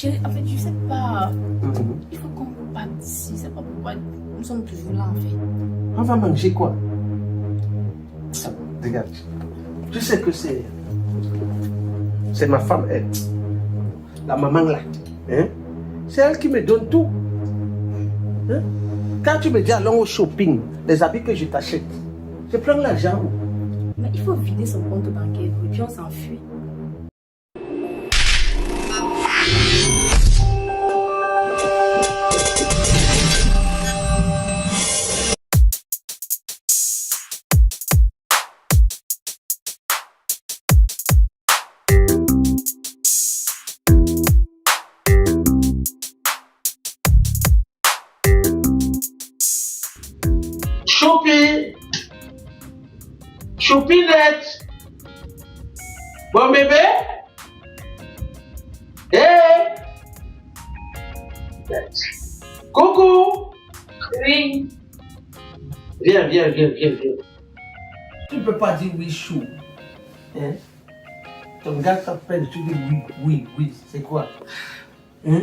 Chérie, en fait, je sais pas. Il faut qu'on parte d'ici. C'est pas pourquoi nous sommes toujours là, en fait. On va manger quoi? Regarde. Tu sais que c'est ma femme, elle. La maman là. Hein? C'est elle qui me donne tout. Hein? Quand tu me dis allons au shopping, les habits que je t'achète, je prends l'argent. Mais il faut vider son compte bancaire et puis on s'enfuit. Choupinette. Bon bébé. Hey. Coucou. Oui. Viens. Tu ne peux pas dire oui chou. Hein? Ton gars t'appelle, tu dis oui. C'est quoi? Hein?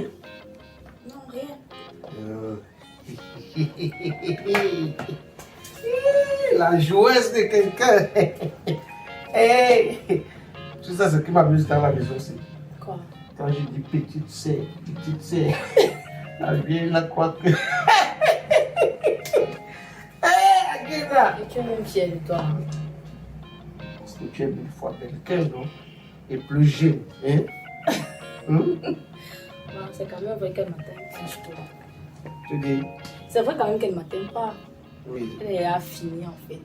Non, rien. La jouesse de quelqu'un. Hey. Tu sais ce qui m'amuse dans la maison aussi. Quoi? Quand je dis petite sœur, la vieille la croit que. Hey, Agueda. Et tu es même fière de toi. Parce que tu es 1000 fois belle qu'elle, non? Et plus jeune, hein? C'est quand même vrai qu'elle m'attend plus toi. Tu dis? C'est vrai quand même qu'elle m'attend pas. Oui. Elle a fini en fait.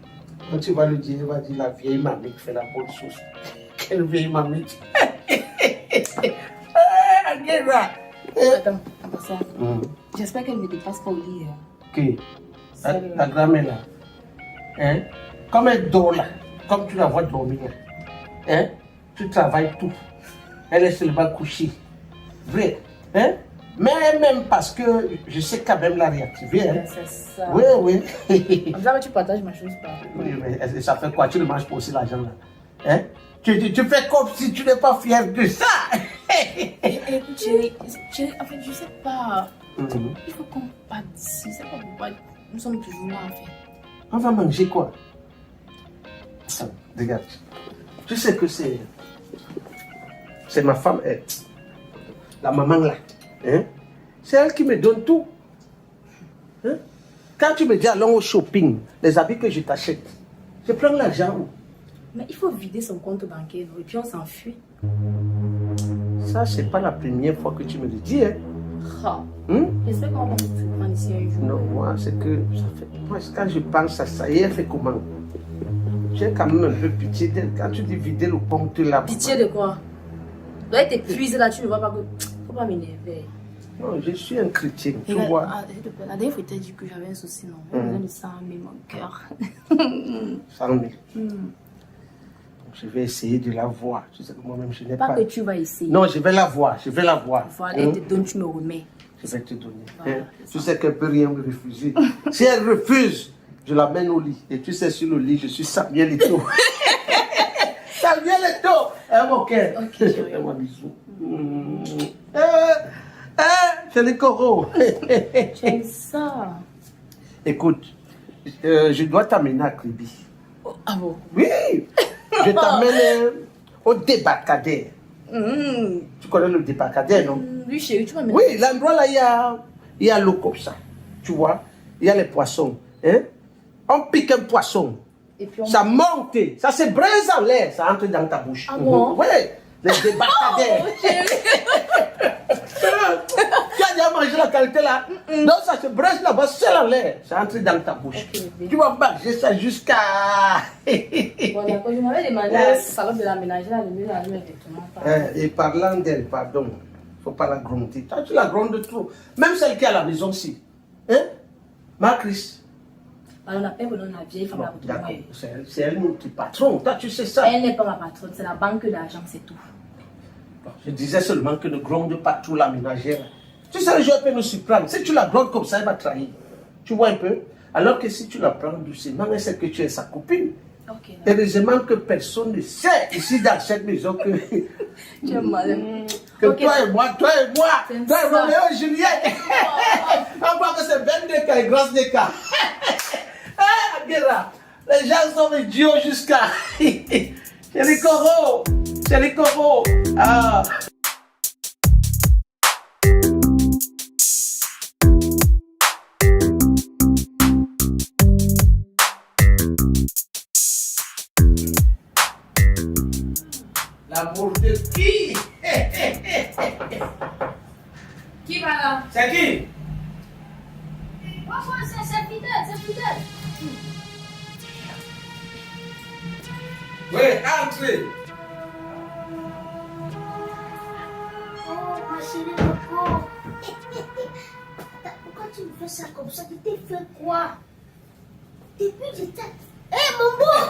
Quand tu vas le dire, il va dire la vieille mamie qui fait la bonne sauce. Quelle vieille mamie? Agueda. Attends, ça. J'espère qu'elle ne me dépasse pas au lit. Qui? La grand-mère là. Hein? Comme elle dort là, comme tu la vois dormir là. Hein? Tu travailles tout. Elle est seulement couchée. Vrai. Hein? Mais même parce que je sais quand même la réactiver. Hein? C'est ça. Oui. Comme ça, tu partages ma chose pas. Oui, mais ça fait quoi? Tu ne manges pas aussi l'argent là. Hein? Tu fais comme si tu n'es pas fier de ça. Écoute, chérie, en fait, je sais pas. Il faut qu'on parte d'ici. C'est pas pourquoi nous sommes toujours là, en fait. On va manger quoi? Regarde. Tu sais que c'est ma femme, elle. La maman là. Hein? C'est elle qui me donne tout. Hein? Quand tu me dis allons au shopping, les habits que je t'achète, je prends l'argent. Mais il faut vider son compte bancaire et puis on s'enfuit. Ça, c'est pas la première fois que tu me le dis. Hein? J'espère qu'on va se prendre ici un jour. Non, moi, c'est que ça fait. Moi, quand je pense à ça, elle fait comment? J'ai quand même un peu pitié d'elle. Quand tu dis vider le compte là. Pitié de quoi? Tu dois être épuisé là, tu ne vois pas que. Faut pas m'énerver. Non, je suis un chrétien, tu vois. La dernière fois, tu as dit que j'avais un souci, non? J'ai besoin de 100 000, mon cœur. 100 000. Je vais essayer de la voir. Tu sais que moi-même, je n'ai pas. Pas que tu vas essayer. Non, je vais la voir. Voilà, elle te donne, tu me remets. Je vais te donner. Voilà, tu sais qu'elle ne peut rien me refuser. Si elle refuse, je l'amène au lit. Et tu sais, sur le lit, je suis Samuel Eto'o. Samuel Eto'o. Mon cœur. Ok, chérie. Un bisou. C'est le coraux. J'aime ça. Écoute, je dois t'amener à Kribi. Oh, ah bon? Oui. Je t'amène au débarcadère. Tu connais le débarcadère, non? Oui, chérie, tu m'amènes. Oui, l'endroit là, il y a l'eau comme ça. Tu vois? Il y a les poissons. Hein? On pique un poisson. Et puis ça monte. Ça se braise en l'air. Ça entre dans ta bouche. Ah bon? Oui. Les débarcadères. Tu as déjà mangé la qualité là? Non, ça se braise là-bas, seul en l'air. Ça entre dans ta bouche. Okay, tu vas manger ça jusqu'à. Bon, d'accord, je m'avais demandé à la salon de la ménagère, elle me l'a effectivement pas. Et parlant d'elle, pardon, il ne faut pas la gronder. Toi, tu la grondes trop. Même celle qui est à la maison aussi. Hein? Marcris. Alors, on appelle la vieille femme Bon, la d'accord, c'est elle qui patron. Toi, tu sais ça. Elle n'est pas ma patronne, c'est la banque d'argent, c'est tout. Bon, je disais seulement que ne gronde pas trop la ménagère. Tu sais, le jeu peut nous surprendre. Si tu la grondes comme ça, elle va trahir. Tu vois un peu? Alors que si tu la prends doucement, elle sait que tu es sa copine. Ok. Heureusement que personne ne sait ici dans cette maison que, Tu es malin. que Ok. toi et moi, C'est toi et ça. Roméo et Juliette, on croit que c'est 22 cas et grâce des cas. Ah, Guéra, les gens sont idiots jusqu'à. C'est les coraux, c'est les coraux. Ah. L'amour de qui? Qui va là? C'est qui? C'est fidèle, c'est fidèle. Oui, entrez. Oh, ma chérie Coco. Pourquoi tu me fais ça comme ça? Tu t'es fait quoi? Depuis que j'étais... Hé, mon beau!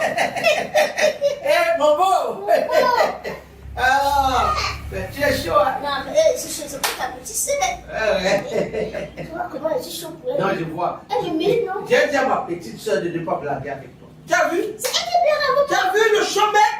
Eh, mon beau! Mon beau! Ah, mais tu es chaud, hein? Non, mais c'est pour ta petite sœur. Ouais. Tu vois comment elle est chaud pour elle? Non, je vois. Elle me mérite, non? J'ai dit à ma petite soeur de ne pas blaguer avec toi. Tu as vu? C'est elle qui blague avec Tu moi. as vu le chômeur?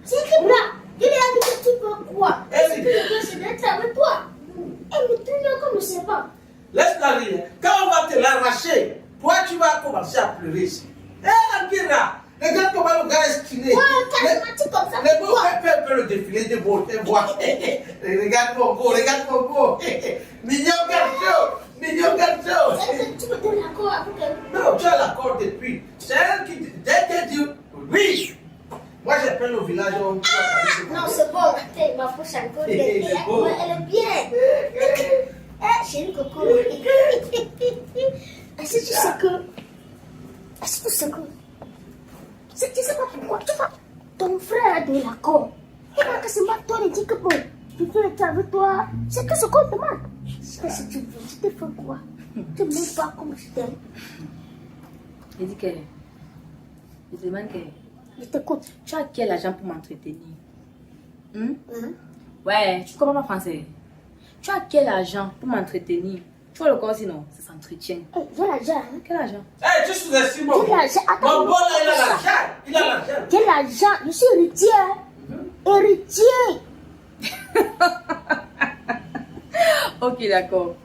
C'est elle qui blague. Je lui ai dit que tu fais quoi? Elle Ce dit- que je veux, c'est d'être avec toi. Elle me traite comme je ne sais pas. Laisse-la rire. Quand on va te l'arracher, toi, tu vas commencer à pleurer ici. Eh, Akira, regarde comment le gars est stylé. Ouais, charismatique comme ça. Les beaux, Quoi? fais un peu le défilé de beauté, voir. Regarde mon beau, regarde mon beau. Mignon garçon, mignon garçon. Est-ce que tu me donnes l'accord avec elle? Non, tu as l'accord depuis. C'est elle qui, dès qu'elle dit oui, moi j'appelle au village. Non, c'est bon. Elle m'approche encore. Elle C'est beau. est bien. Eh, chérie Coco. Est-ce que tu sais que... Est-ce que tu sais que... Tu sais pas pourquoi tu vois, ton frère a donné l'accord. Et là, que c'est moi, toi, il dit que bon, je veux être avec toi. C'est que ce qu'on demande. Qu'est-ce que tu veux? Tu te fais quoi? Tu ne m'aimes pas comme je t'aime. Il dit que. Je te demande que. Je t'écoute. Tu as quel argent pour m'entretenir? Hmm? Hein? Ouais, tu comprends pas français. Tu as quel argent pour m'entretenir? Tu vois le corps sinon, ça s'entretient. Eh, j'ai l'argent. Hein? Quel argent? Eh, tu sous-estimes mon J'ai beau. l'argent. Attends, Mon beau là, il a l'argent. Il a l'argent. j'ai l'argent. Je suis héritier. Héritier. Ok, d'accord.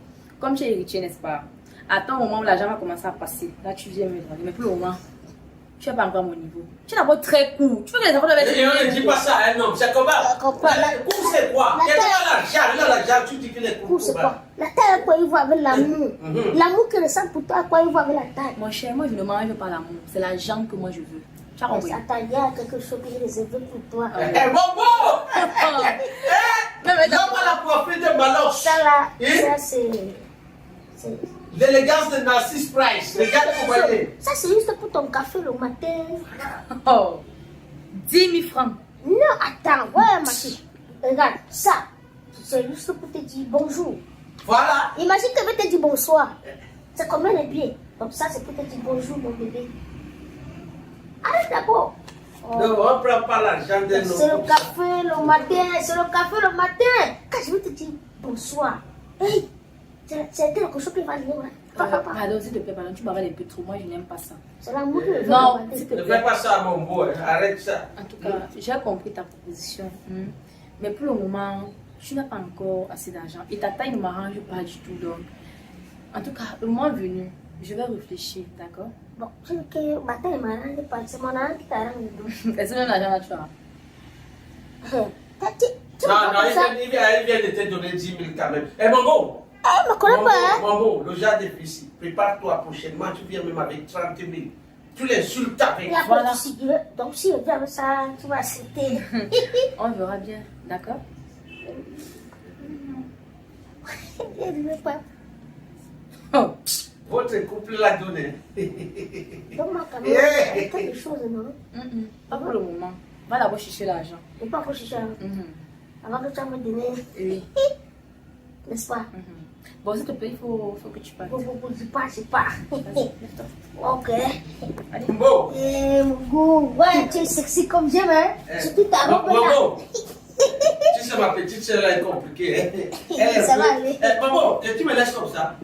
Comme tu es héritier, n'est-ce pas? Attends au moment où l'argent va commencer à passer. Là, tu viens me draguer. Mais pour le moment, tu n'es pas encore à mon niveau. Tu es d'abord très court. Tu veux que les enfants doivent être. Et on ne dit pas ça à un homme, c'est comment? Je comprends. Le coup, c'est quoi? La Quelqu'un taille- a l'argent, il a l'argent, tu dis qu'il est Pour court. c'est quoi? La taille, à quoi il voit avec l'amour. Mhm. L'amour qu'il ressent pour toi, à quoi il voit avec la taille. Mon cher, moi je ne mange pas l'amour. C'est l'argent que moi je veux. Tu as compris? Attends, il y a quelque chose que j'ai réservé pour toi. Eh, mon beau! Non, mais L'homme a la profil de Maloche. Ça là, Et? ça c'est... L'élégance de Narcisse Price. Regarde comment il est. Ça c'est juste pour ton café le matin. Oh, 10 000 francs. Non, attends, ouais ma chérie. Regarde, ça, c'est juste pour te dire bonjour. Voilà. Imagine que je vais te dire bonsoir. C'est combien les billets? Donc ça c'est pour te dire bonjour mon bébé. Arrête d'abord. Oh. Donc, on ne prend pas l'argent de C'est le nos. café le matin, c'est le café le matin. Quand je vais te dire bonsoir, hey, c'est quelque chose qui va venir. Pardon, s'il te plaît, pardon, tu m'arrêtes un peu trop. Moi je n'aime pas ça. C'est l'amour que je veux. Non, regarder. s'il te Ne plaît. fais pas ça à mon beau, hein. Arrête ça. En tout cas, j'ai compris ta proposition. Mais pour le moment, tu n'as pas encore assez d'argent. Et ta taille ne m'arrange pas du tout. Donc, en tout cas, le mois venu, je vais réfléchir, d'accord? Bon, je dis que matin il m'a rendu pas. C'est mon argent qui t'a rendu. Est-ce que même l'argent là, tu as? Tu Non, me non, fais ça? il vient de te donner 10 000 quand même. Eh, mon beau. Eh, me connais Mon pas, hein? beau, mon beau, le genre de ici. Prépare-toi prochainement, tu viens même avec 30 000. Tu l'insultes avec. Il y a Voilà. pas de souci. Donc si je viens avec ça, tu vas accepter. On verra bien, d'accord? Je ne veux pas. Oh. Votre couple l'a donné. Donc, quand même, Eh. quelque chose, non? Pas pour le moment. Va d'abord chercher l'argent. Je ne peux pas faut chercher avant que tu vas me donner, Oui. n'est-ce pas? Bon, s'il te plaît, il faut que tu partes. Je pars. Vas-y, lève-toi. Ok. Allez. Mon beau. Eh, mon goût, ouais, tu es sexy comme j'aime, hein? Surtout ta robe Mon là. beau. Tu sais, ma petite soeur là est compliquée. Hein. Elle est Ça va peu- aller. Eh, maman, tu me laisses comme ça.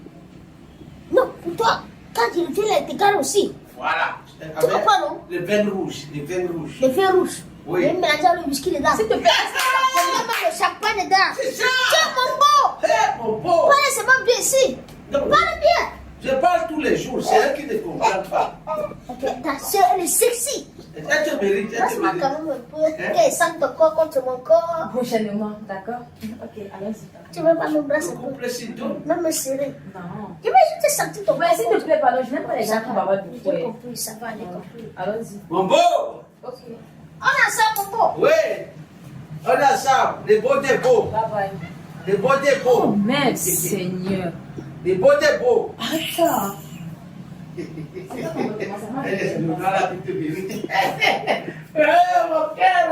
Non, pour toi, quand il vient, il est égal aussi. Voilà. Tu comprends, non? Les veines rouges, les veines rouges. Les feux rouges. Oui. Et mélanger le whisky dedans. S'il te plaît. Il y a même le champagne dedans. C'est ça. Tiens, mon beau. Mon beau. Parle seulement bien ici. Non. Parle bien. Je parle tous les jours, c'est elle qui ne comprend pas. Ok, ta soeur, elle est sexy. Elle te mérite, elle te Laisse-moi mérite. quand même un peu. Qu'elle sente ton corps contre mon corps. Prochainement, d'accord? Ok, allons-y. Tu veux pas m'embrasser Le un peu? couple s'y donne. Non, me serrer. Non. Je vais juste sentir ton Ouais, corps. s'il te plaît, pardon, je n'aime pas les gens qui m'avaient J'ai beaucoup. compris, ça va, j'ai compris. Allons-y. Mon beau. Ok. On a ça, mon beau. Oui. On a ça, les beaux des beaux. Bye bye. Les beaux des Oh, beaux. merde, Seigneur. Les beaux des beaux. Arrête ça. Elle nous a la petite vérité. Mon cœur.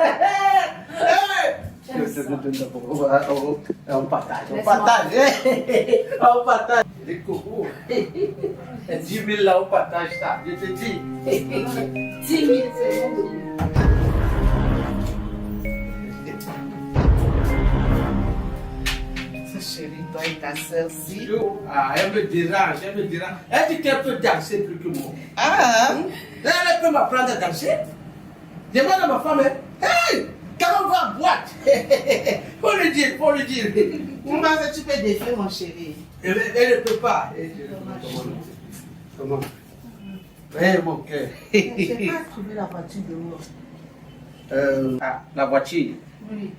On partage, on partage. On partage. Les cocos. 10 000 là, on partage ça. Je te dis. 10 000, c'est bon. Chérie, toi et ta soeur, si. Ah, elle me dérange, elle me dérange. Elle dit qu'elle peut danser plus que moi. Ah, Elle peut m'apprendre à danser. Demande à ma femme, hein. Hey, quand on va à boîte, faut le dire, faut le dire. comment ça tu peux défier, mon chéri? Elle ne peut pas. Comment? Eh, mon cœur. Je n'ai pas trouvé la voiture dehors. La voiture. Oui.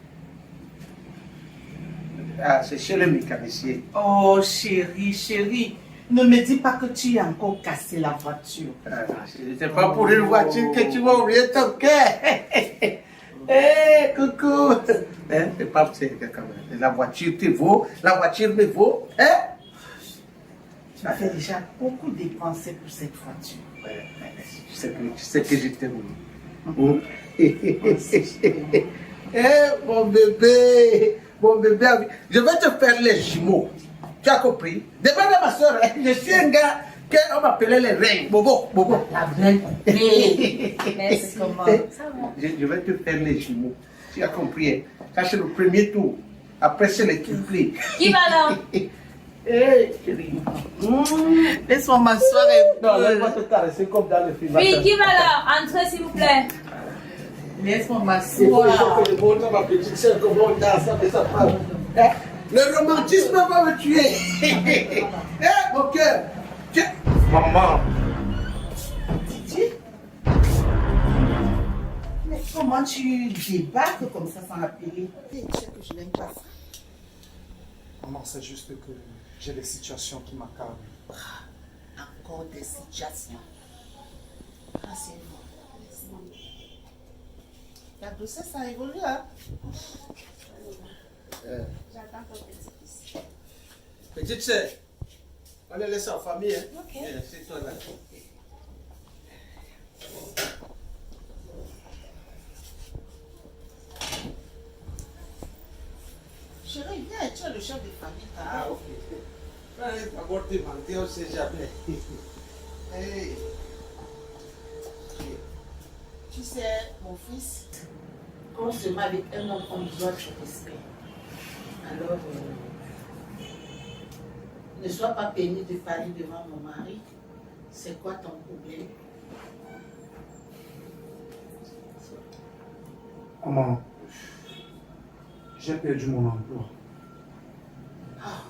Ah, c'est chez le mécanicien. Oh, chérie, chérie, ne me dis pas que tu as encore cassé la voiture. C'est pas pour une voiture que tu vas oublier ton cœur. Eh, coucou. Hein, c'est pas c'est quand même. La voiture te vaut, la voiture me vaut. Hein? Tu as fait déjà beaucoup dépensé pour cette voiture. Ouais, tu sais que je t'aime. Mon bébé, je vais te faire les jumeaux. Tu as compris? Demande à ma soeur, je suis un gars qu'on m'appelait les reins. Bobo. La vraie coupée. Merci. Comment? Je vais te faire les jumeaux. Tu as compris? Hein? Ça, c'est le premier tour. Après, c'est les triplés. Qui va là? Hey, chérie. Laisse-moi m'asseoir un Non, peu. laisse-moi te caresser comme dans le film. Oui, qui va là? Entrez, s'il vous plaît. Laisse-moi Il faut m'asseoir. que je montre à ma petite soeur comment on danse avec sa femme. Hein? Le romantisme va me tuer. Hein, mon cœur? Tiens. Maman. Titi, mais comment tu débarques comme ça sans appeler? Tu sais que je n'aime pas ça. Maman, c'est juste que j'ai des situations qui m'accablent. Encore des situations. Rassure-moi. La grossesse a évolué, hein? J'attends ton petit-fils. Petite soeur, on est laissé en famille. Hein? Ok. C'est toi là. Chérie, viens, tu es le chef de famille. Ah, ok. D'abord te vanter, on ne sait jamais. Hey. Tu sais, mon fils, quand on se met avec un homme, on doit du respect. Alors, ne sois pas peiné de parler devant mon mari. C'est quoi ton problème? Maman, j'ai perdu mon emploi. Ah,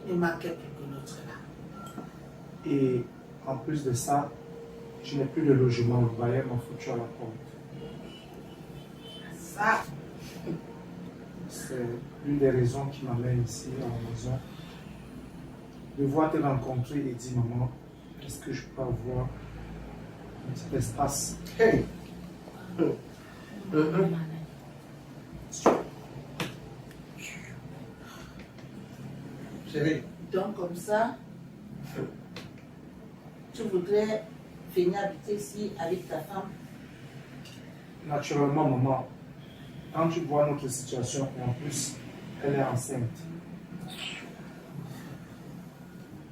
il ne manquait plus que notre là. Et en plus de ça, je n'ai plus de logement. Le bailleur m'a foutu à la porte. Ça, C'est l'une des raisons qui m'amène ici à la maison. De voir te rencontrer et dire, maman, est-ce que je peux avoir un petit espace? Hey. Chérie, donc comme ça, tu voudrais venir habiter ici avec ta femme? Naturellement, maman, quand tu vois notre situation, et en plus, elle est enceinte.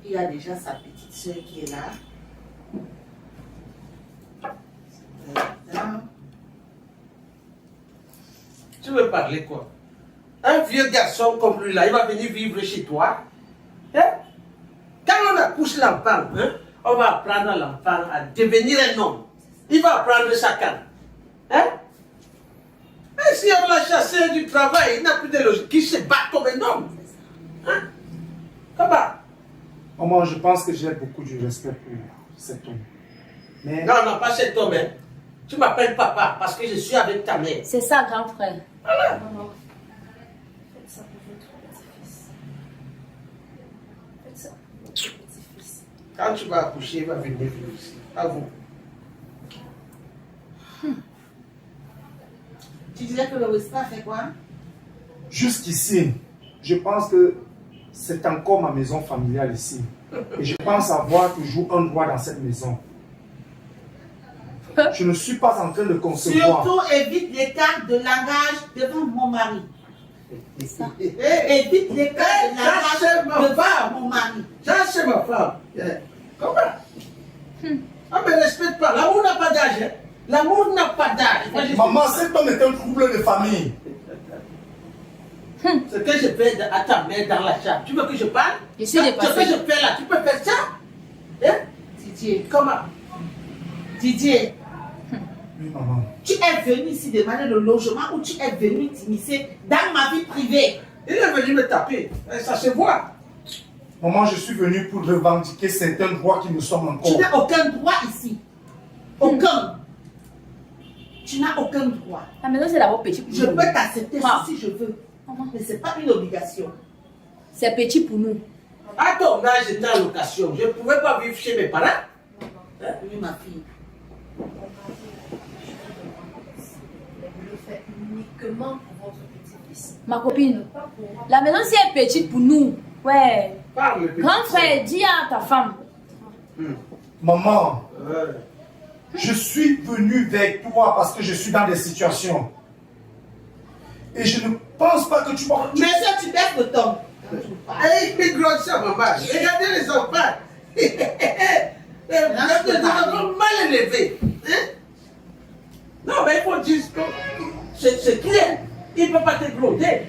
Il y a déjà sa petite soeur qui est là. Maintenant, tu veux parler quoi? Un vieux garçon comme lui là, il va venir vivre chez toi. Hein? Quand on accouche l'enfant, hein, on va apprendre à l'enfant à devenir un homme. Il va apprendre chacun. Hein? Et si on l'a chassé du travail, il n'a plus de logique. Qui se bat comme un homme? Hein? Comment? Maman, je pense que j'ai beaucoup de respect pour cet homme. Mais Non, non, pas cet homme. Hein. Tu m'appelles papa parce que je suis avec ta mère. C'est ça, grand frère. Voilà. Maman, faites ça pour votre petit-fils. Faites ça pour votre petit-fils. Quand tu vas accoucher, il va venir vivre ici. À vous. Tu disais que le Wespa fait quoi? jusqu'ici, je pense que c'est encore ma maison familiale ici. Et je pense avoir toujours un droit dans cette maison. Je ne suis pas en train de concevoir. Surtout évite l'écart de langage devant mon mari. Évite l'écart de langage devant mon mari. Ça, c'est ma femme. Comment? Ah, mais respecte pas. L'amour n'a pas d'âge. Hein. L'amour n'a pas d'âge. Moi, Maman, cet homme est un trouble de famille. Ce que je fais à ta mère dans la chambre, tu veux que je parle? Je suis dépassée. Ce que je fais là, tu peux faire ça? Hein? Didier, Comment? Didier, Oui, maman. tu es venu ici demander le logement ou tu es venu t'immiscer dans ma vie privée? Il est venu me taper. Ça se voit. Maman, je suis venu pour revendiquer certains droits qui me sont Tu encore. n'as aucun droit ici. Aucun. Tu n'as aucun droit. La maison, c'est d'abord petit pour Je nous. peux t'accepter Ah. si je veux. Maman. Mais ce n'est pas une obligation. C'est petit pour nous. À ton âge, j'étais en location. Je ne pouvais pas vivre chez mes parents. Oui, ma fille. Vous le faites uniquement pour votre petit-fils. Ma copine, Pas pour moi. la maison, si elle est petite pour nous. Ouais. Parle, petit Grand frère, dis à ta femme. Maman, Ouais. je suis venu vers toi parce que je suis dans des situations. Et je ne pense pas que tu m'as... Mais ça, tu baisses le ton. Hey, il grossit ça, maman. Regardez les enfants. Les enfants mal élevés. Hein? Non, mais il faut dire que c'est clair. Il ne peut pas te gronder.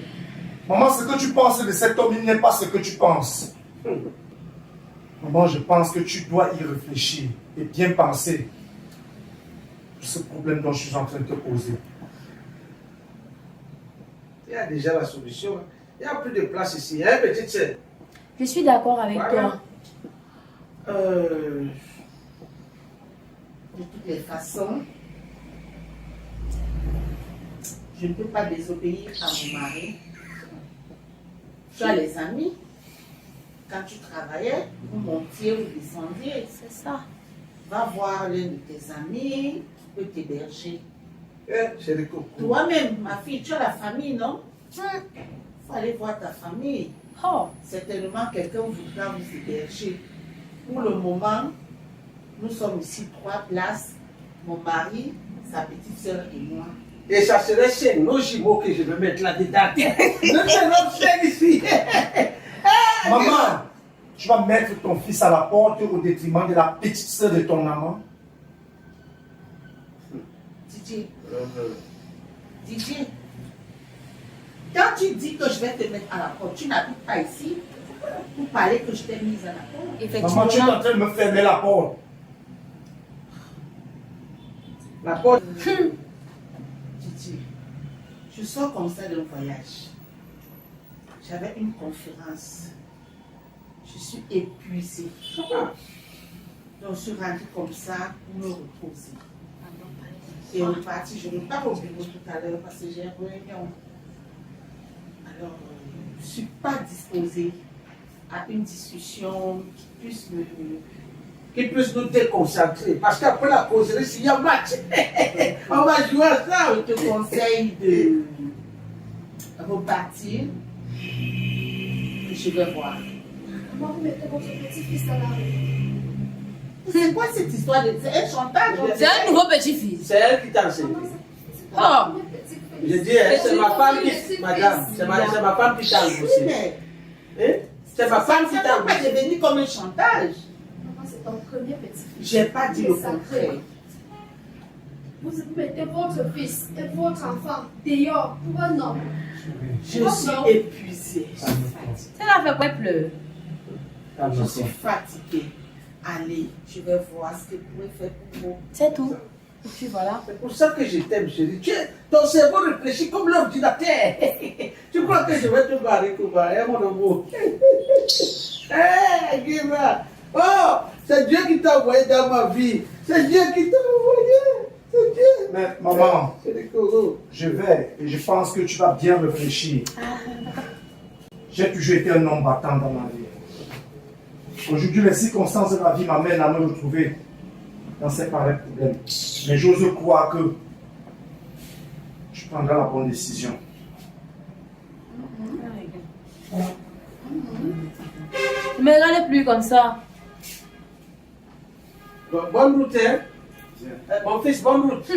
Maman, ce que tu penses de cet homme, il n'est pas ce que tu penses. Maman, je pense que tu dois y réfléchir et bien penser à ce problème dont je suis en train de te poser. Il y a déjà la solution. Il n'y a plus de place ici. Hein, petite sœur? Je suis d'accord avec Voilà. toi. De toutes les façons, je ne peux pas désobéir à mon mari. Tu as les amis. Quand tu travaillais, vous montiez, vous descendiez. C'est ça. Va voir l'un de tes amis qui peut t'héberger. C'est le coco. Toi-même, ma fille, tu as la famille, non? Il faut aller voir ta famille. Oh. Certainement, quelqu'un voudra vous héberger. Pour le moment, nous sommes ici 3 places. Mon mari, sa petite soeur et moi. Et ça serait chez nos jumeaux que je vais mettre là-dedans. Nous serons chez ici. Maman, tu vas mettre ton fils à la porte au détriment de la petite sœur de ton amant. Didier, Didier, quand tu dis que je vais te mettre à la porte, tu n'habites pas ici pour parler que je t'ai mise à la porte. Effectivement. Maman, tu es en train de me fermer la porte. La porte. Didier, je sors comme ça d'un voyage. J'avais une conférence. Je suis épuisée. Donc, je suis rentrée comme ça pour me reposer. Et reparti, je ne vais pas au bureau tout à l'heure parce que j'ai une réunion. Alors, je ne suis pas disposée à une discussion Qui puisse nous déconcentrer. Parce qu'après la causerie, s'il y a match, on va jouer à ça. je te conseille de repartir. Et je vais voir. Comment vous mettez votre petit-fils dans la rue? C'est quoi cette histoire de... C'est un chantage. C'est un nouveau petit-fils. C'est elle qui t'a enseigné. Oh. Je dis, hein, c'est ma femme qui... Madame, c'est ma femme qui t'a Oui, embauché. mais Hein? C'est ma femme qui ça t'a ne peut pas embauché. devenir comme un chantage. Maman, c'est ton premier petit-fils. J'ai pas dit le C'est sacré. contraire. Vous mettez votre fils et votre enfant dehors pour un homme. Je suis épuisée. Ça l'a fait quoi pleurer? Je suis fatiguée. Allez, je vais voir ce que je pourrais faire pour vous. C'est tout. Et puis voilà. C'est pour ça que je t'aime, chérie. Ton cerveau réfléchit comme l'ordinateur. Tu crois que je vais te barrer comme ça, hein, mon amour? Hé, Guéra! Oh, c'est Dieu qui t'a envoyé dans ma vie. C'est Dieu qui t'a envoyé. C'est Dieu. Mais maman, C'est des coraux. je vais et je pense que tu vas bien réfléchir. J'ai toujours été un homme battant dans ma vie. Aujourd'hui, les circonstances de la vie m'amènent à me retrouver dans ces pareils problèmes. Mais j'ose croire que je prendrai la bonne décision. Ne me regardez plus comme ça. Bonne route, hein? Mon fils, bonne route.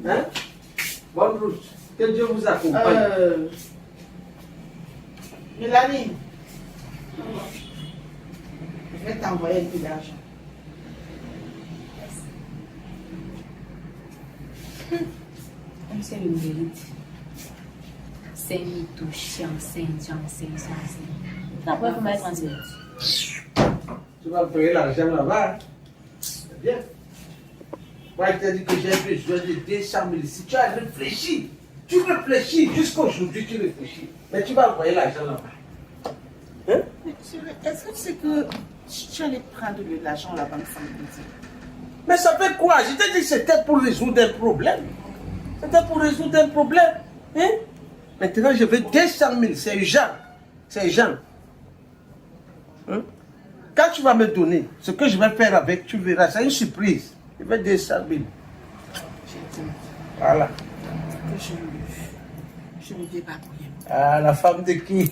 Hein? Bonne route. Que Dieu vous accompagne. Mélanie, je vais t'envoyer un peu d'argent. Comme c'est le mérite. 5 000 touches, 500. Après, il faut mettre en direct. Tu vas payer l'argent là-bas. C'est bien. Moi, je t'ai dit que j'ai besoin de 200 000. Si tu as réfléchi, tu réfléchis. Jusqu'aujourd'hui, tu réfléchis. Mais tu vas envoyer l'argent là-bas. Hein? Est-ce que tu sais que tu allais prendre de l'argent à la banque sans me dire? Mais ça fait quoi? Je t'ai dit que c'était pour résoudre un problème. C'était pour résoudre un problème. Hein? Maintenant, je veux 200 000. C'est urgent. C'est urgent. Hein? Quand tu vas me donner ce que je vais faire avec, tu verras. C'est une surprise. Je veux 200 000. Voilà. Je ne vais pas courir. Ah, la femme de qui?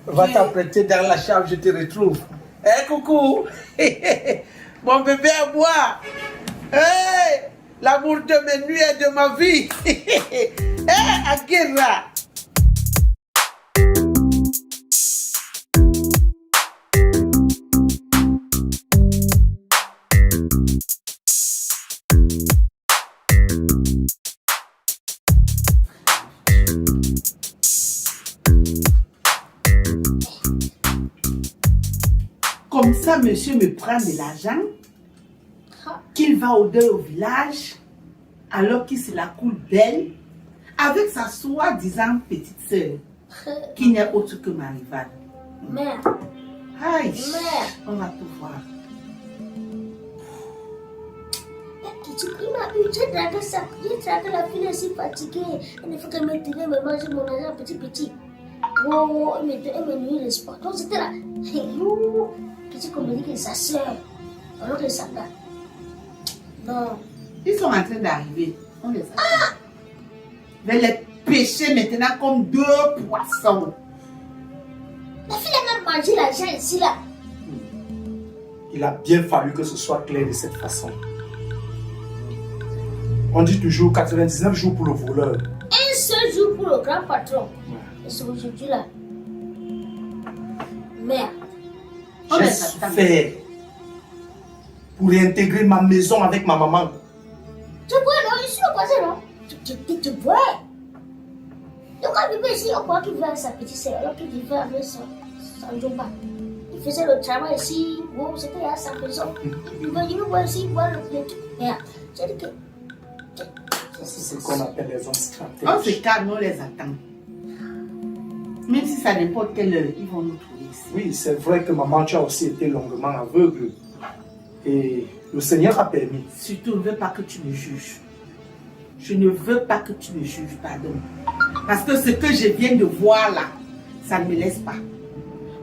Va t'apprêter dans la chambre, je te retrouve. Eh, coucou! Mon bébé à moi! Hey! L'amour de mes nuits et de ma vie! Eh, Aguera! Comme ça, monsieur me prend de l'argent, qu'il va au deuil au village, alors qu'il se la coule belle, avec sa soi-disant petite sœur, qui n'est autre que ma rivale. Mère, Aïe, mère. on va tout voir. J'ai dragué ça. J'ai dragué la fille, elle est si fatiguée. Il faut qu'elle me tire, me mange mon argent petit. Oh, elle me nuit le sport. Donc c'était là. Petit comme dit que sa soeur. Alors que ça va. Non. Ils sont en train d'arriver. On les attend. Je vais les pêcher maintenant comme 2 poissons. La fille a même mangé l'argent ici là. Il a bien fallu que ce soit clair de cette façon. On dit toujours 99 jours pour le voleur. Un seul jour pour le grand patron. Et c'est aujourd'hui là. Mère. On les J'ai attend. souffert pour réintégrer ma maison avec ma maman. Tu vois, non, ici au passé, non? Tu vois. Donc, quand il vivait ici, on croit qu'il vivait avec sa petite sœur, alors qu'il vivait avec son jomba. Il faisait le travail ici, bon, c'était à sa maison. Il venait voir ici, voir le blé. Merde. J'ai dit que. C'est ce qu'on appelle les hommes On se stratèges. calme, on les attend. Même si ça n'importe quelle heure, ils vont nous trouver ici. Oui, c'est vrai que maman, tu as aussi été longuement aveugle. Et le Seigneur a permis. Surtout, je ne veux pas que tu me juges. Je ne veux pas que tu me juges, pardon. Parce que ce que je viens de voir là, ça ne me laisse pas.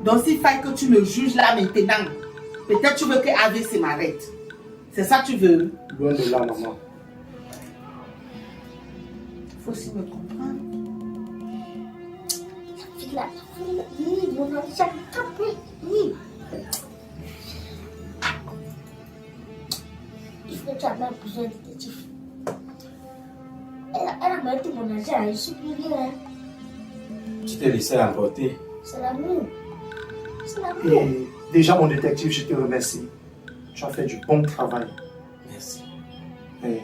Donc s'il faille que tu me juges là maintenant, peut-être tu veux que AVC m'arrête. C'est ça que tu veux? Loin de là, maman. Il faut aussi me comprendre. La fille là, oui, mon argent, oui. Il faut que tu aies même besoin de détective. Elle a mérité mon argent, je ne suis plus rien. Tu t'es laissé emporter. C'est l'amour. C'est l'amour. Et déjà, mon détective, je te remercie. Tu as fait du bon travail. Merci. Et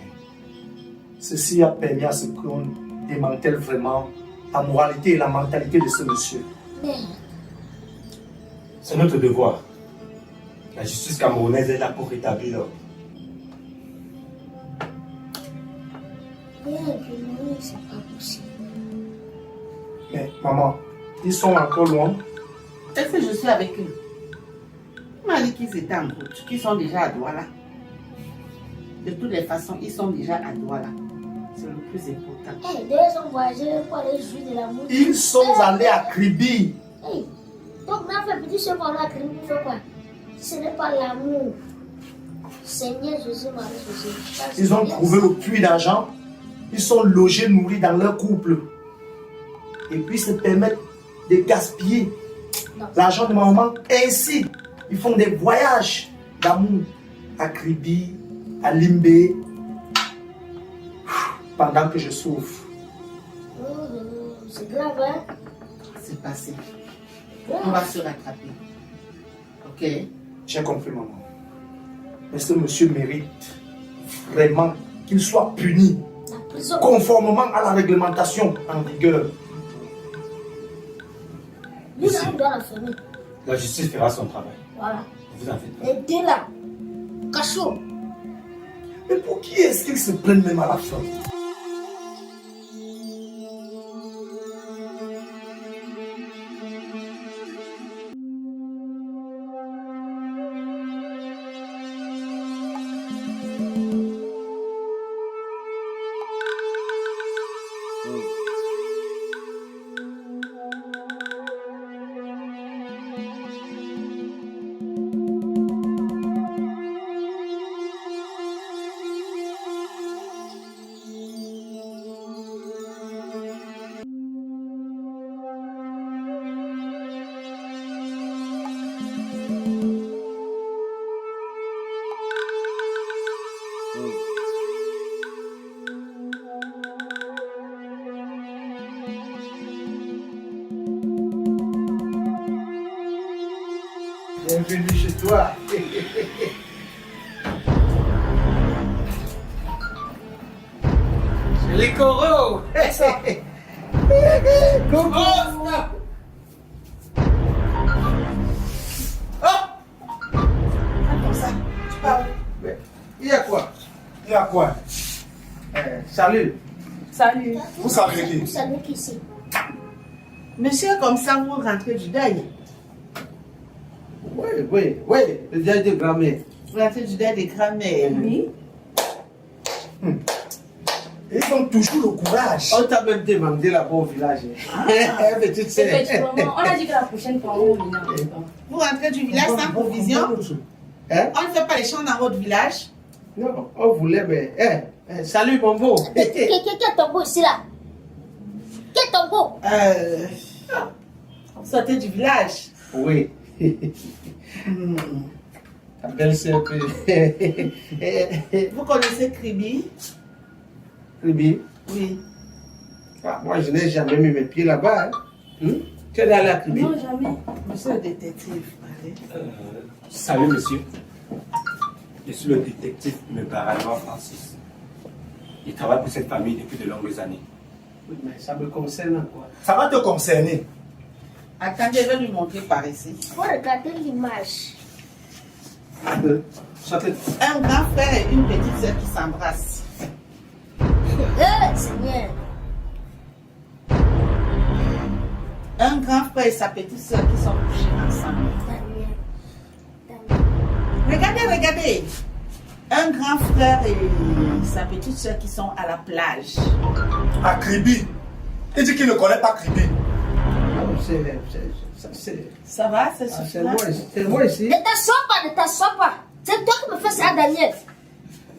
ceci a permis à ce qu'on démantèle vraiment la moralité et la mentalité de ce monsieur. Merde. C'est notre devoir. La justice camerounaise est là pour rétablir l'ordre. Rien que nous, c'est pas possible. Mais maman, ils sont encore loin. Est-ce que je suis avec eux? On m'a dit qu'ils étaient en route, qu'ils sont déjà à Douala. De toutes les façons, ils sont déjà à Douala. C'est le plus important. Eh, deux ont voyagé pour aller jouir de l'amour. Ils sont allés à Kribi. Hey, donc, on a fait petit ce qu'on a créé pour faire quoi? Ce n'est pas l'amour. Seigneur Jésus, Marie Jésus. Ils ont trouvé le puits d'argent. Ils sont logés, nourris dans leur couple. Et puis se permettent de gaspiller l'argent de ma maman. Ainsi, ils font des voyages d'amour à Kribi, à Limbé, pendant que je souffre. C'est grave, hein? C'est passé. On va se rattraper. Ok? J'ai compris, maman. Mais ce monsieur mérite vraiment qu'il soit puni La prison. conformément à la réglementation en vigueur. Lui, là, il doit la fermer. La justice fera son travail. Voilà. Ne vous en faites pas. Les deux là, cachot. Mais pour qui est-ce qu'ils se prennent même à la fin? Bienvenue chez toi. C'est les coraux. Coucou. Comme ça, tu parles. Mais il y a quoi? Il y a quoi? Salut. Salut. Vous savez qui? Vous savez qui c'est? Monsieur, comme ça, vous rentrez du deuil. Oui, le diable de grand-mère. Vous rentrez du deuil des grands-mères. Oui. Ils ont toujours le courage. On t'a même demandé là-bas au village. Petite sœur. Effectivement, on a dit que la prochaine fois, on vient. Vous rentrez du village sans provision. Hein? On ne fait pas les champs dans votre village. Non, on voulait, mais... salut, Bombo. Quel tombeau ici là? Quel tombeau? Vous sortez du village. Oui. Ta belle-sœur peut... Vous connaissez Kribi? Ribi. Oui. Ah, moi, je n'ai jamais mis mes pieds là-bas. Hein? Tu es allé à Ribi? Non, jamais. Monsieur le détective, allez. Salut, monsieur. Je suis le détective Mebaranois Francis. Je travaille pour cette famille depuis de longues années. Oui, mais ça me concerne quoi? Ça va te concerner. Attendez, je vais lui montrer par ici. Faut regarder l'image. Sortez. Un grand frère et une petite sœur qui s'embrassent. Seigneur. Un grand frère et sa petite sœur qui sont couchés ensemble. Daniel. Regardez. Un grand frère et sa petite sœur qui sont à la plage. À Kribi. Il dit qu'il ne connaît pas Kribi. Ça va, c'est C'est suffisant. moi ici. Ne t'assois pas. C'est toi qui me fais ça, Daniel.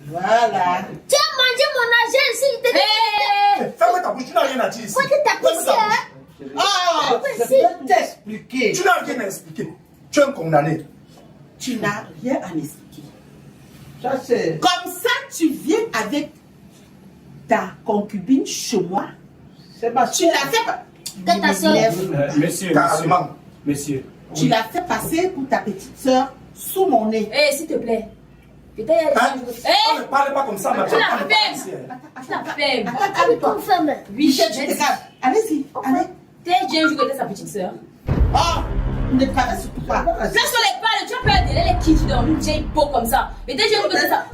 Voilà. Tu as mangé mon argent ici. Ferme ta bouche, tu n'as rien à dire ici. Faut que tu Ferme ta t'appelles bouche. Oh, Je peux t'expliquer. Tu n'as rien à expliquer. Tu es un condamné. tu n'as rien à m'expliquer. Ça, c'est... Comme ça, tu viens avec ta concubine chez moi. C'est ma Tu l'as fait... Que ta soeur. Monsieur, Carrément. monsieur. Tu l'as fait passer pour ta petite soeur sous mon nez. Eh, s'il te plaît. Peut-être il y a des Hein? gens qui- On Eh, ne parle pas comme ça, ma tu l'as femme. fait. Tu l'as fait. Attends, confirme. Oui, Michel, tu te calmes. Allez-y, allez. T'es déjà un jour que t'es sa petite soeur. Oh, ne traverse pas. Laisse-les parler, tu as peur elle est qui dans une vieille peau comme ça. Mais déjà, je peux dire ça.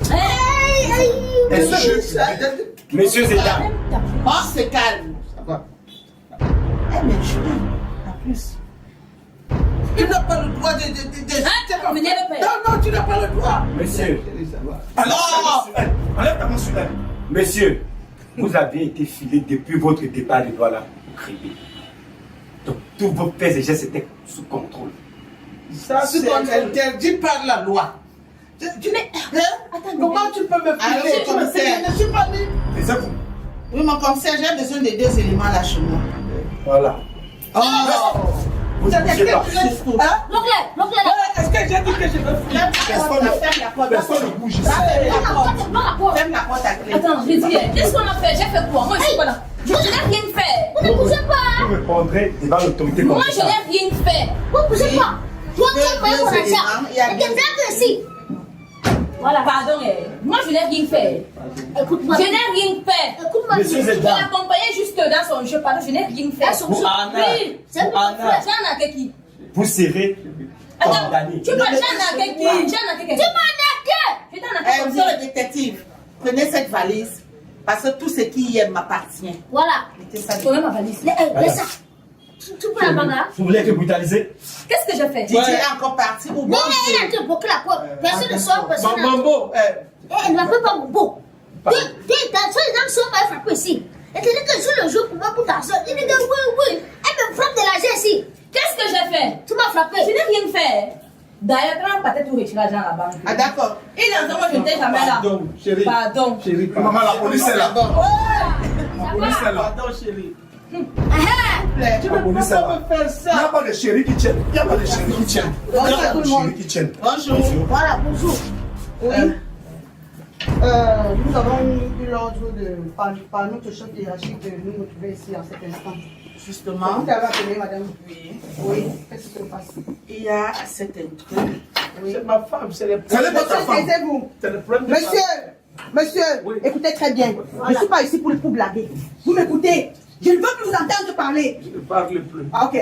Monsieur Zédan. On se calme. Eh, mais je en plus. Tu n'as pas le droit de non, tu n'as pas le droit. Monsieur. Enlève ta main sur elle. Monsieur, vous avez été filé depuis votre départ de Douala au Crébé. Donc tous vos faits et gestes étaient sous contrôle. Ça, c'est interdit par la loi. Tu n'es. Comment tu peux me filer commissaire? Je ne suis pas libre. C'est ça vous? Oui, mon commissaire, j'ai besoin de 2 éléments là chez moi. Voilà. Oh! Vous ne bougez pas. Est-ce que j'ai dit que je veux fuir? Personne ne bouge ici. Ferme la porte à clé. Attends, je dis, qu'est-ce qu'on a fait? J'ai fait quoi? Moi, je suis pas là. Je n'ai rien fait. Vous ne bougez pas. Vous me prendrez devant l'autorité Moi, je compétente. n'ai rien fait. Vous ne bougez pas. Toi, tu es mon Il y a Et t'es bien ici. Voilà, pardon. Moi, je n'ai rien fait. Écoute-moi. Je n'ai rien fait. Écoute-moi. Monsieur Je Zédan. l'accompagnais juste dans son jeu. Pardon, je n'ai rien fait. Pour Anna. Oui. C'est mon frère. Jeanne qui? Vous serez Attends, condamné. tu parles Jeanne qui? Tu m'en as que. Je t'en ai Monsieur le détective, prenez cette valise parce que tout ce qui y est m'appartient. Voilà. Mettez ça Prenez ma valise. Laisse ça. Tu prends la bagarre. Vous voulez être brutalisé? Qu'est-ce que j'ai fait? Didier est encore parti ou Non, bon? elle est en train de bloquer la porte. Personne ne sort, personne ne Mambo, elle ne m'appelle pas mon beau. Tu es dans ce gens m'a frappé ici. Et tu dis que je le joue pour moi pour danser. Il dit que oui. Elle me frappe de l'argent ici. Qu'est-ce que j'ai fait? Tu m'as frappé. Je n'ai rien fait. D'ailleurs, quand peut-être tout retirer l'argent à la banque. ah d'accord. Et dans ce moment, je n'étais jamais là. Pardon, chérie. Pardon. Chérie, Maman, la police est là. Ça va. La police est là. Pardon, chérie. Tu ne peux pas me faire Il n'y a ça. pas de chéri qui tienne. Il n'y a pas de chéri qui tienne. Il n'y a Bonjour pas tout de le monde. chéri qui tienne. Bonjour. Voilà, bonjour. Oui. Nous avons eu l'ordre par notre chef hiérarchique de nous retrouver ici en cet instant. Justement, Vous avez appelé, madame? oui, Oui. Qu'est-ce qui se passe? il y a cet intrus. Oui. C'est ma femme, c'est les C'est le Monsieur, votre femme. taisez-vous. C'est le problème de femme. Monsieur, Oui. écoutez très bien. Je ne suis pas ici pour blaguer. Vous m'écoutez? Je ne veux plus vous entendre parler. Je ne parle plus. Ah, ok.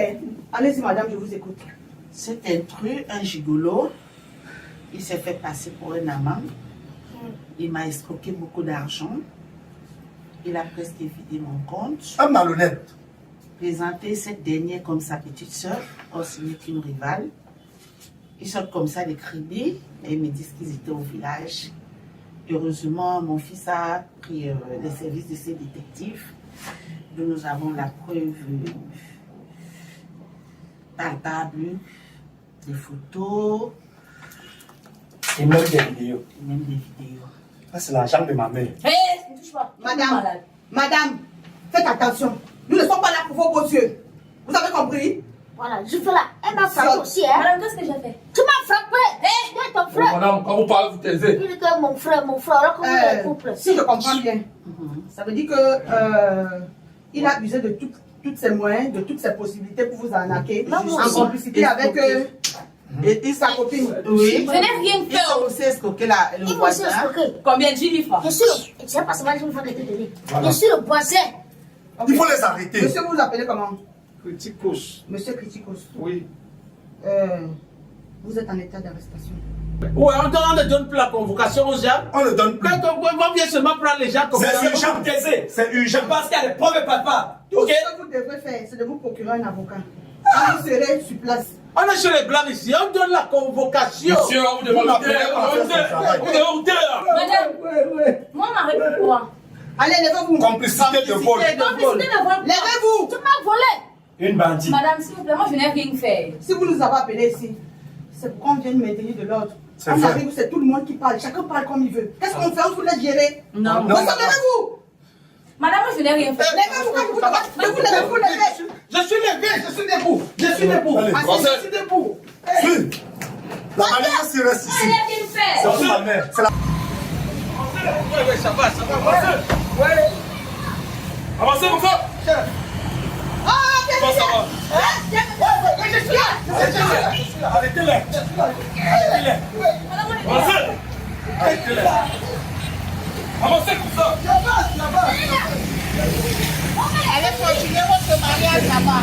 Allez-y, madame, je vous écoute. Cet intrus, un gigolo, il s'est fait passer pour un amant. Il m'a escroqué beaucoup d'argent. Il a presque vidé mon compte. Un malhonnête. Présenté cette dernière comme sa petite soeur. Or, ce n'est qu'une rivale. Ils sortent comme ça des crédits et ils me disent qu'ils étaient au village. Heureusement, mon fils a pris les services de ces détectives. Nous avons la preuve palpable, des photos Et même des vidéos. et même des vidéos. Ça, c'est l'argent de ma mère. Hé, ne touche pas. Madame, faites attention. Nous ne sommes pas là pour vos beaux yeux. Vous avez compris? Voilà, je fais là. Elle m'a frappé aussi, hein. Madame, qu'est-ce que j'ai fait? Tu m'as frappé. Tu es ton frère. Madame, quand vous parlez, vous taisez. Il est que mon frère. Alors comment on est couple? Si je comprends bien, ça veut dire que il a abusé de toutes ses moyens, de toutes ses possibilités pour vous arnaquer, Non, non, en complicité avec Et sa copine. oui, Je n'ai rien ils ont fait. aussi escroqué le Il m'a aussi voisin. escroqué. Combien de livres? Je suis le... C'est pas seulement une fois que je t'ai donné. Voilà. Je suis le voisin. Il faut les arrêter. Monsieur, vous vous appelez comment? Criticos. Monsieur Criticos. Oui. Vous êtes en état d'arrestation. Ouais, on ne donne plus la convocation aux gens. On ne donne plus. Quand on vient seulement prendre les gens comme ça. C'est urgent, taisez. C'est urgent. Parce qu'il y a des preuves, papa. Tout Ok? ce que vous devrez faire, c'est de vous procurer un avocat. Quand vous serez sur place. On est chez les blancs ici, on donne la convocation. Monsieur, on vous demande On de faire son travail. Madame, moi, ma réponse quoi? Allez, levez-vous. Complicité de vol. Complicité de vol. Levez-vous. Tu m'as volé. Une bandite. Madame, s'il vous plaît, moi, je n'ai rien fait. Si vous nous avez appelés ici, c'est pour qu'on vienne maintenir de l'ordre. C'est On vrai. arrive, c'est tout le monde qui parle. Chacun parle comme il veut. Qu'est-ce qu'on fait? On vous laisse gérer. Non, Vous levez-vous. Madame, moi, je n'ai rien fait. Levez-vous quand je vous demande. Levez-vous, levez. Je suis levé, je suis debout. Je suis debout. Allez, Ah, avancez. je suis debout. Suis. La manière qui reste Je ici. n'ai rien fait. C'est pour ma mère. C'est la... Oui, ça va, ça va. Avancez. Oui. Avancez, mon frère. Ah, viens, Bon, ça va. viens. Je suis là. Arrêtez-les. Arrêtez-les. Avancez. Arrêtez-les. Avancez comme ça. allez continuer votre mariage là-bas.